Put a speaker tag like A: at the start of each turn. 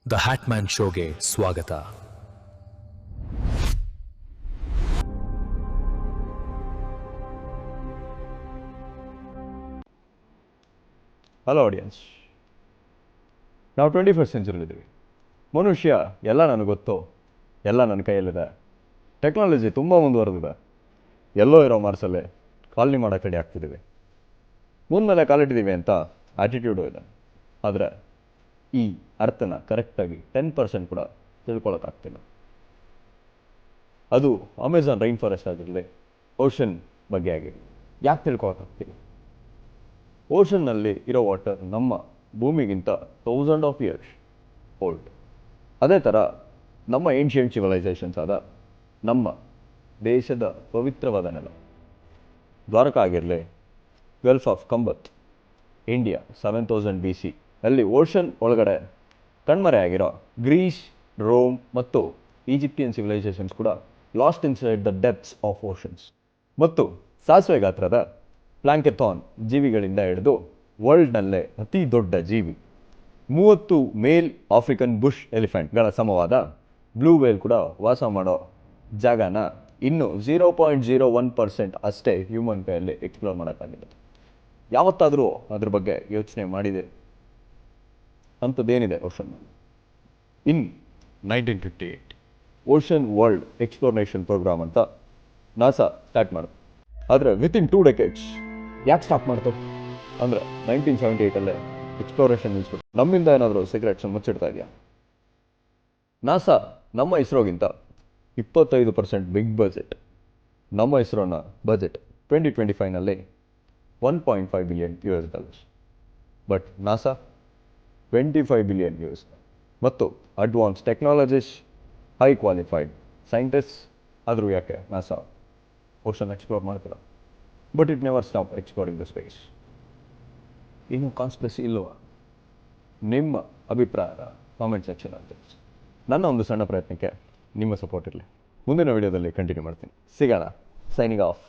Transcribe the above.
A: The ಹ್ಯಾಟ್ಮ್ಯಾನ್ ಶೋಗೆ ಸ್ವಾಗತ.
B: Hello audience, ನಾವು 21st ಸೆಂಚುರಿಲಿದ್ದೀವಿ. ಮನುಷ್ಯ ಎಲ್ಲ ನನಗೆ ಗೊತ್ತು, ಎಲ್ಲ ನನ್ನ ಕೈಯಲ್ಲಿದೆ. ಟೆಕ್ನಾಲಜಿ ತುಂಬ ಮುಂದುವರೆದಿದೆ. ಎಲ್ಲೋ ಇರೋ ಮಾರ್ಸಲ್ಲೇ ಕಾಲನಿ ಮಾಡೋಕ್ಕೆ ರೆಡಿ ಆಗ್ತಿದ್ದೀವಿ. ಮುಂದಮೇಲೆ ಕಾಲಿಟ್ಟಿದ್ದೀವಿ ಅಂತ ಆ್ಯಟಿಟ್ಯೂಡು ಇದೆ. ಆದರೆ ಈ ಅರ್ಥನ ಕರೆಕ್ಟಾಗಿ 10% ಕೂಡ ತಿಳ್ಕೊಳ್ಳೋಕ್ಕಾಗ್ತಿಲ್ಲ. ಅದು ಅಮೆಝಾನ್ ರೈನ್ ಫಾರೆಸ್ಟ್ ಆಗಿರಲಿ, ಓಷನ್ ಬಗ್ಗೆ ಆಗಿರಲಿ, ಯಾಕೆ ತಿಳ್ಕೊಳ್ಳೋಕ್ಕಾಗ್ತಿಲ್ಲ? ಓಷನ್ನಲ್ಲಿ ಇರೋ ವಾಟರ್ ನಮ್ಮ ಭೂಮಿಗಿಂತ 1000 ಆಫ್ ಇಯರ್ಸ್ ಓಲ್ಡ್. ಅದೇ ಥರ ನಮ್ಮ ಏನ್ಷಿಯಂಟ್ ಸಿವಿಲೈಸೇಷನ್ಸ್ ಆದ ನಮ್ಮ ದೇಶದ ಪವಿತ್ರವಾದ ನೆಲ ದ್ವಾರಕ ಆಗಿರಲಿ, gulf of Khambhat, India 7000 BC ಅಲ್ಲಿ ಓಷನ್ ಒಳಗಡೆ ಕಣ್ಮರೆಯಾಗಿರೋ ಗ್ರೀಸ್, ರೋಮ್ ಮತ್ತು ಈಜಿಪ್ಟಿಯನ್ ಸಿವಿಲೈಸೇಷನ್ಸ್ ಕೂಡ lost inside the depths of oceans. ಮತ್ತು ಸಾಸಿವೆ ಗಾತ್ರದ ಪ್ಲಾಂಕೆಥಾನ್ ಜೀವಿಗಳಿಂದ ಹಿಡಿದು ವರ್ಲ್ಡ್ನಲ್ಲೇ ಅತಿ ದೊಡ್ಡ ಜೀವಿ 30 ಮೇಲ್ ಆಫ್ರಿಕನ್ ಬುಷ್ ಎಲಿಫೆಂಟ್ಗಳ ಸಮವಾದ ಬ್ಲೂ ವೇಲ್ ಕೂಡ ವಾಸ ಮಾಡೋ ಜಾಗನ ಇನ್ನು 0.01% ಅಷ್ಟೇ ಹ್ಯೂಮನ್ ಕೈಯಲ್ಲಿ ಎಕ್ಸ್ಪ್ಲೋರ್ ಮಾಡೋಕ್ಕಾಗಿದೆ. ಯಾವತ್ತಾದರೂ ಅದ್ರ ಬಗ್ಗೆ ಯೋಚನೆ ಮಾಡಿದೆ ಅಂಥದ್ದೇನಿದೆ ಓಷನ್? ಇನ್ 1958 ಓಷನ್ ವರ್ಲ್ಡ್ ಎಕ್ಸ್ಪ್ಲೋರೇಷನ್ ಪ್ರೋಗ್ರಾಮ್ ಅಂತ ನಾಸಾ ಸ್ಟಾರ್ಟ್ ಮಾಡಿತು. ಆದರೆ ವಿತಿನ್ 2 ಡೆಕೇಡ್ಸ್ ಯಾಕೆ ಸ್ಟಾಪ್ ಮಾಡ್ತು ಅಂದರೆ 1978 ಎಕ್ಸ್ಪ್ಲೋರೇಷನ್ ನಿಲ್ಲಿಸ್ಬಿಟ್ಟು ನಮ್ಮಿಂದ ಏನಾದರೂ ಸೀಕ್ರೆಟ್ಸ್ ಮುಚ್ಚಿಡ್ತಾ ಇದೆಯಾ? ನಾಸಾ ನಮ್ಮ ಇಸ್ರೋಗಿಂತ 25% ಬಿಗ್ ಬಜೆಟ್. ನಮ್ಮ ಇಸ್ರೋನ budget 2025 $1.5 billion. But NASA $25 billion. ಮತ್ತು advance technologies, high qualified scientist. ಆದರೂ ಯಾಕೆ ನಾಸಾ ಓಷನ್ ಎಕ್ಸ್ಪ್ಲೋರ್ ಮಾಡ್ತಿಲ್ಲ? But it never stop exploring the space. ಇನ್ನೂ ಕಾನ್ಸ್ಪಿರಸಿ ಇಲ್ಲವಾ? ನಿಮ್ಮ ಅಭಿಪ್ರಾಯ ಕಾಮೆಂಟ್ ಸೆಕ್ಷನ್ ಅಂತ. ನನ್ನ ಒಂದು ಸಣ್ಣ ಪ್ರಯತ್ನಕ್ಕೆ ನಿಮ್ಮ ಸಪೋರ್ಟ್ ಇರಲಿ. ಮುಂದಿನ ವಿಡಿಯೋದಲ್ಲಿ ಕಂಟಿನ್ಯೂ ಮಾಡ್ತೀನಿ. ಸಿಗೋಣ. Signing off.